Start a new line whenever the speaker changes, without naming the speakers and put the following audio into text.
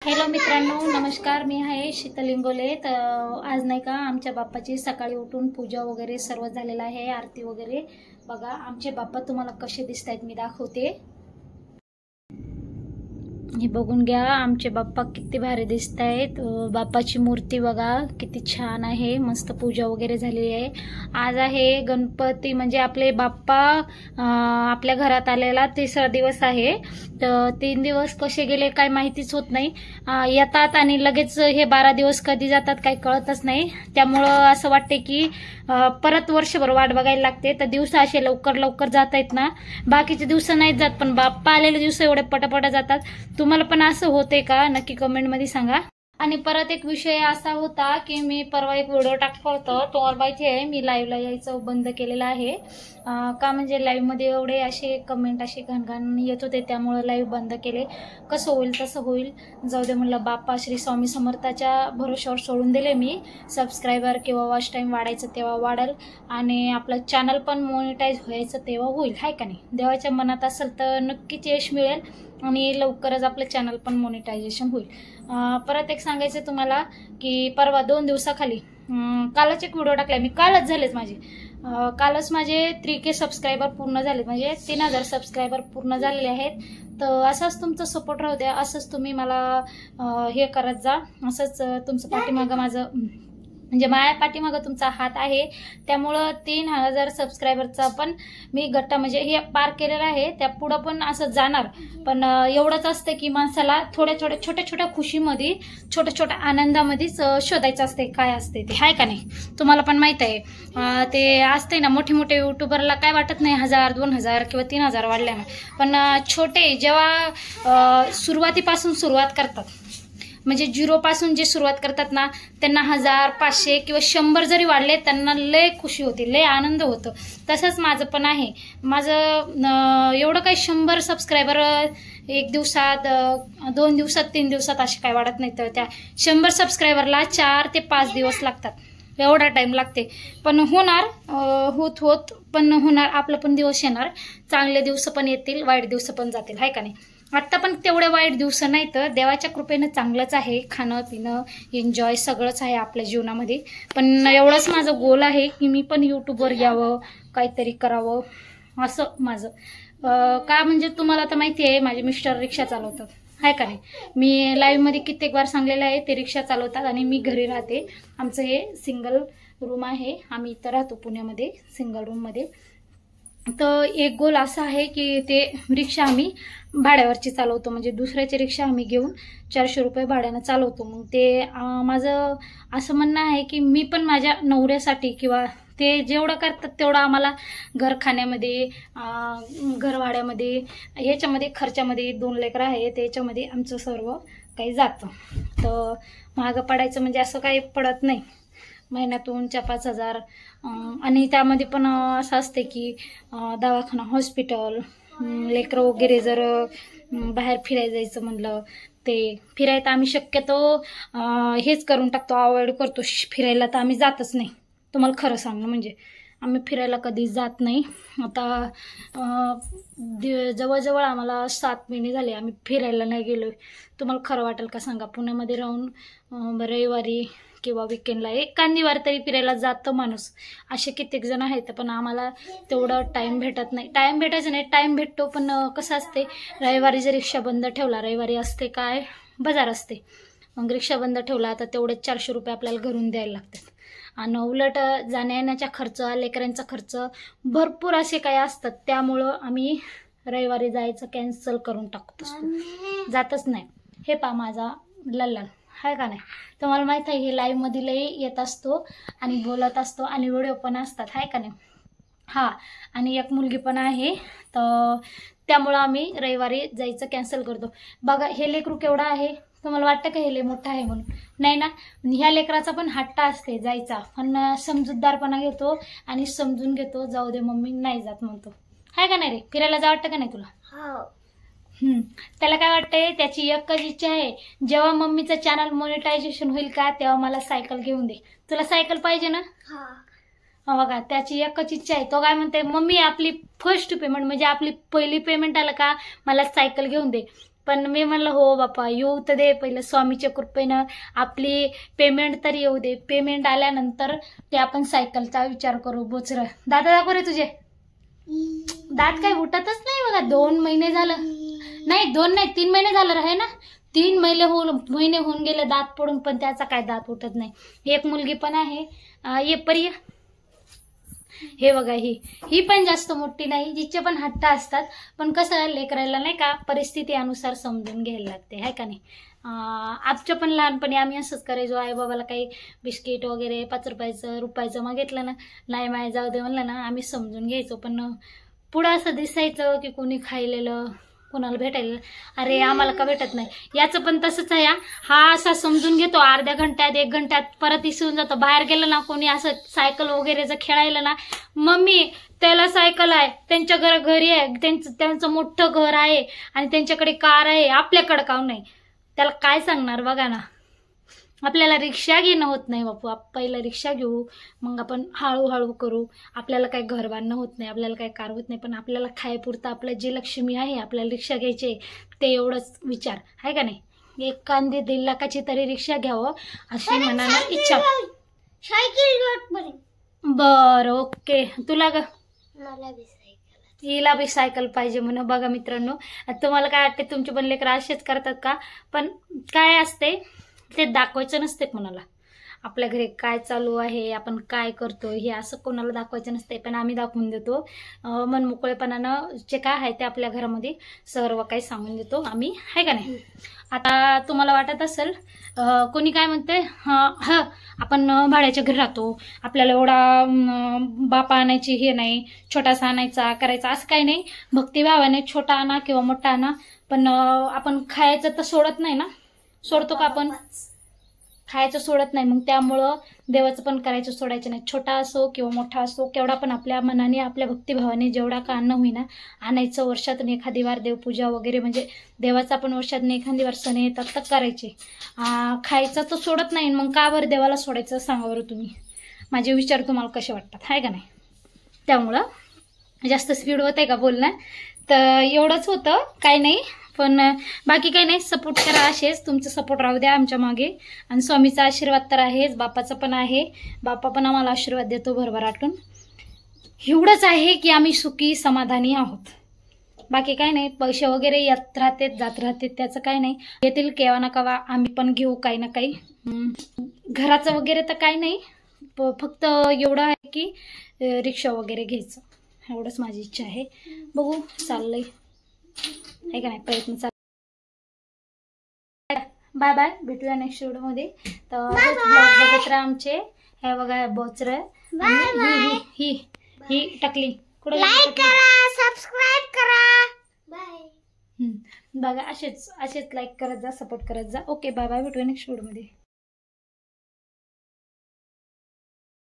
Hello मित्रांनो, नमस्कार. मी आहे शीतल इंगोले. तर आज नाही का आमच्या बाप्पाची सकाळी उठून पूजा वगैरे सर्व झालेला आहे, आरती वगैरे. बघा आमचे बाप्पा तुम्हाला कसे दिसत आहेत मी दाखवते. हे बघून घ्या, आमचे बाप्पा किती भारी दिसत आहेत. बाप्पाची मूर्ती बघा किती छान आहे, मस्त पूजा वगैरे झालेली आहे. आज आहे गणपती, म्हणजे आपले बाप्पा आपल्या घरात आलेला 3रा दिवस आहे. तर 3 दिवस कसे गेले काय माहितीच होत नाही. येतात आणि लगेच हे 12 दिवस कधी जातात काही कळतच नाही. त्यामुळं असं वाटते की परत वर्षभर वाट बघायला लागते. तर दिवस असे लवकर लवकर जात आहेत ना, बाकीचे दिवस नाहीत जात, पण बाप्पा आलेले दिवस एवढे पटापटा जातात. तुम्हाला पण असं होते का? नक्की कमेंट मध्ये सांगा. आणि परत एक विषय असा होता की मी परवा एक व्हिडिओ टाकला होता, तुम्हाला माहिती आहे मी लाईव्हला यायचं बंद केलेलं आहे. का म्हणजे लाईव्ह मध्ये एवढे असे कमेंट असे घाणघाण येत होते, त्यामुळे लाईव्ह बंद केले. कसं होईल तसं होईल, जाऊ दे म्हणलं. बाप्पा श्री स्वामी समर्थाच्या भरोश्यावर सोडून दिले मी. सबस्क्रायबर किंवा वॉच टाइम वाढायचं तेव्हा वाढेल, आणि आपलं चॅनल पण मोनिटाईज व्हायचं तेव्हा होईल, हाय का नाही? देवाच्या मनात असेल तर नक्कीच यश मिळेल आणि लवकरच आपलं चॅनल पण मोनिटायझेशन होईल. परत एक सांगायचं तुम्हाला की परवा 2 दिवसाखाली कालच एक व्हिडिओ टाकला मी. कालच झालेच माझे, कालच माझे 3K सबस्क्रायबर पूर्ण झाले, म्हणजे 3000 सबस्क्रायबर पूर्ण झालेले आहेत. तर असंच तुमचं सपोर्ट राहू द्या, असंच तुम्ही मला हे करत जा, असंच तुमचं पाठीमागं माझं म्हणजे माझ्या पाठीमागं तुमचा हात आहे. त्यामुळं 3000 सबस्क्रायबरचा पण मी गट्टा म्हणजे हे पार केलेला आहे. त्या पुढं पण असं जाणार. पण एवढंच असतं की माणसाला छोट्या छोट्या खुशीमध्ये, छोट्या आनंदामध्येच शोधायचं असते काय असते ते, हाय का नाही? तुम्हाला पण माहित आहे ते असते ना, मोठे युट्यूबरला काय वाटत नाही 1000 2000 किंवा 3000 वाढल्या, पण छोटे जेव्हा सुरुवातीपासून सुरुवात करतात, म्हणजे 0 पासून जे सुरुवात करतात ना, त्यांना 1000 500 किंवा 100 जरी वाढले त्यांना लय खुशी होती, लय आनंद होतो. तसंच माझं पण आहे. माझं एवढं काही 100 सबस्क्रायबर 1 दिवसात 2 दिवसात 3 दिवसात असे काय वाढत नाही. तर त्या 100 सबस्क्रायबरला 4 ते 5 दिवस लागतात, एवढा टाइम लागते. पण होणार, होत पण होणार. आपलं पण दिवस येणार, चांगले दिवस पण येतील, वाईट दिवस पण जातील, हाय का नाही? आत्ता पण तेवढे वाईट दिवस नाही, तर देवाच्या कृपेनं चांगलंच आहे. खाणं पिणं एन्जॉय सगळंच आहे आपल्या जीवनामध्ये. पण एवढंच माझं गोल आहे की मी पण यूट्यूबवर यावं, काहीतरी करावं, असं माझं. का म्हणजे तुम्हाला तर माहिती आहे माझे मिस्टर रिक्षा चालवतात, हाय का नाही? मी लाईव्ह मध्ये कित्येक बार सांगलेलं आहे, ते रिक्षा चालवतात आणि मी घरी राहते. आमचं हे सिंगल रूम आहे, आम्ही इथं राहतो पुण्यामध्ये सिंगल रूम मध्ये. तर एक गोल असा आहे की ते रिक्षा आम्ही भाड्यावरची चालवतो, म्हणजे दुसऱ्याची रिक्षा आम्ही घेऊन 400 रुपये भाड्यानं चालवतो. मग ते माझं असं म्हणणं आहे की मी पण माझ्या नवऱ्यासाठी किंवा ते जेवढं करतात तेवढं आम्हाला घर खाण्यामध्ये, घर भाड्यामध्ये, ह्याच्यामध्ये खर्चामध्ये, 2 लेकरं आहे त्याच्यामध्ये आमचं सर्व काही जातं. तर महागं पडायचं म्हणजे असं काही पडत नाही. महिन्यातून 4-5 हजार. आणि त्यामध्ये पण असं असते की दवाखाना, हॉस्पिटल, लेकरं वगैरे जर बाहेर फिरायला जायचं म्हणलं, ते फिरायला आम्ही शक्यतो हेच करून टाकतो, अवॉइड करतो फिरायला. तर आम्ही जातच नाही, तुम्हाला खरं सांगणं म्हणजे आम्ही फिरायला कधीच जात नाही. आता जवळजवळ आम्हाला 7 महिने झाले आम्ही फिरायला नाही गेलो. तुम्हाला खरं वाटेल का सांगा? पुण्यामध्ये राहून रविवारी किंवा विकेंडला एखादी तरी फिरायला जातो माणूस, असे कित्येक जण आहेत. पण आम्हाला तेवढं टाइम भेटत नाही. टाइम भेटायचं नाही, टाइम भेटतो, पण कसं असते, रविवारी जर रिक्षा बंद ठेवला, रविवारी असते काय बाजार असते, मग रिक्षा बंद ठेवला तर तेवढे 400 रुपये आपल्याला घरून द्यायला लागतात. आणि उलट जाण्या येण्याचा खर्च, लेकरांचा खर्च भरपूर असे काही असतात. त्यामुळं आम्ही रविवारी जायचं कॅन्सल करून टाकत असतो, जातच नाही. हे पा माझा लल्ला, हाय का नाही? तुम्हाला माहित आहे हे लाईव्ह मध्ये लई येत असतो आणि बोलत असतो आणि व्हिडिओ पण असतात, हाय का नाही? हा, आणि एक मुलगी पण आहे. तर त्यामुळं आम्ही रविवारी जायचं कॅन्सल करतो. बघा हे लेकरू केवढा आहे, तुम्हाला वाटतं का हे लई मोठा आहे म्हणून? नाही ना. ह्या लेकराचा पण हट्ट असते जायचा, पण समजूतदारपणा घेतो आणि समजून घेतो, जाऊ दे मम्मी नाही जात म्हणतो, हाय का नाही रे? फिरायला जा वाटतं का नाही तुला? त्याला काय वाटतंय, त्याची एकच इच्छा आहे, जेव्हा मम्मीचं चॅनल मोनिटायझेशन होईल का तेव्हा मला सायकल घेऊन दे. तुला सायकल पाहिजे ना? बघा त्याची एकच इच्छा आहे. तो काय म्हणते, मम्मी आपली फर्स्ट पेमेंट म्हणजे आपली पहिली पेमेंट आलं का मला सायकल घेऊन दे. पण मी म्हणलं हो बापा येऊ तर दे, पहिलं स्वामीच्या कृपेनं आपली पेमेंट तर येऊ दे. पेमेंट आल्यानंतर ते आपण सायकलचा विचार करू. बोचरं दादा दाखव रे तुझे दात काही उठतच नाही बघा. 2 महिने झालं, नाही 2 नाही 3 महिने झालं आहे ना. 3 महिने होऊन गेले दात पडून, पण त्याचा काय दात उठत नाही. एक मुलगी पण आहे, ये पर्य, हे बघा ही पण जास्त मोठी नाही, जिचे पण हट्ट असतात. पण कसं लेकरायला नाही का परिस्थिती अनुसार समजून घ्यायला लागते, आहे का नाही. आमच्या पण लहानपणी आम्ही असंच करायचो. आई बाबाला काही बिस्किट वगैरे 5 रुपयाचं मागितलं ना, नाही माय जाऊ दे म्हणलं ना, आम्ही समजून घ्यायचो. पण पुढं असं दिसायचं की कोणी खायलेलं, कोणाला भेटायला, अरे आम्हाला का भेटत नाही. याचं पण तसंच आहे. हा असा समजून घेतो, अर्ध्या घंट्यात 1 घंट्यात परत इसरून जातो. बाहेर गेलं ना कोणी असं सायकल वगैरे जर खेळायला ना, मम्मी त्याला सायकल आहे, त्यांच्या घरी आहे, त्यांचं मोठं घर आहे आणि त्यांच्याकडे कार आहे, आपल्याकडे काहून नाही. त्याला काय सांगणार बघा ना. आपल्याला रिक्षा घेणं होत नाही बापू. पहिला रिक्षा घेऊ, मग आपण हळूहळू करू. आपल्याला काही घर बांधणं होत नाही, आपल्याला काही कार होत नाही, पण आपल्याला खायपुरतं आपलं जे लक्ष्मी आहे आपल्याला रिक्षा घ्यायचे, ते एवढंच विचार आहे का नाही. 1 कांदे 1.5 लाखाची तरी रिक्षा घ्यावं अशी मनाला इच्छा. बरं ओके. तुला ग हिला बी सायकल पाहिजे म्हणून. बघा मित्रांनो, तुम्हाला काय वाटते, तुमचे पण लेकरं असेच करतात का. पण काय असते ते दाखवायचं नसते कोणाला. आपल्या घरी काय चालू आहे, आपण काय करतो, हे असं कोणाला दाखवायचं नसते. पण आम्ही दाखवून देतो मनमोकळेपणानं. जे काय आहे ते आपल्या घरामध्ये सर्व काही सांगून देतो आम्ही, आहे का नाही. आता तुम्हाला वाटत असेल कोणी काय म्हणते, आपण भाड्याच्या घरी राहतो, आपल्याला एवढा बापा आणायची हे नाही, छोटासा आणायचा करायचा, असं काही नाही. भक्तिभावाने छोटा आणा किंवा मोठा आणा, पण आपण खायचं तर सोडत नाही ना. सोडतो का आपण, खायचं सोडत नाही. मग त्यामुळं देवाचं पण करायचं सोडायचं नाही. छोटा असो किंवा मोठा असो, केवढा पण आपल्या मनाने आपल्या भक्तिभावाने जेवढा का अन्न होईना आणायचं. वर्षातून एखादी वार देवपूजा वगैरे, म्हणजे देवाचा पण वर्षातून एखादी वार सण येतात तर करायचे. खायचं तर सोडत नाही. मग का बरं देवाला सोडायचं सांगा बरं तुम्ही. माझे विचार तुम्हाला कसे वाटतात, आहे का नाही. त्यामुळं जास्त स्पीड होत आहे का बोलणं, तर एवढंच होतं, काय नाही. पण बाकी काही नाही. सपोर्ट करा, असेच तुमचं सपोर्ट राहू द्या आमच्या मागे. आणि स्वामीचा आशीर्वाद तर आहेच, बापाचा पण आहे. बापा पण आम्हाला आशीर्वाद देतो भरभराटून. एवढंच आहे की आम्ही सुखी समाधानी आहोत. बाकी काही नाही. पैसे वगैरे येत राहते जात राहते, त्याचं काही नाही. येतील केव्हा ना केव्हा, आम्ही पण घेऊ काही ना काही. घराचं वगैरे तर काही नाही, फक्त एवढं आहे की रिक्षा वगैरे घ्यायचं, एवढंच माझी इच्छा आहे. बघू चाललंय, आहे का नाही, प्रयत्न चालू. बाय बाय, भेटूया नेक्स्ट व्हिडिओ मध्ये. तर बघत राहा आमचे. हे बघा बोचर, ही टाकली कुठे, लाईक करा, सबस्क्राईब करा. बाय. बघा असेच लाईक करत जा, सपोर्ट करत जा. ओके बाय बाय, भेटूया नेक्स्ट व्हिडिओ मध्ये.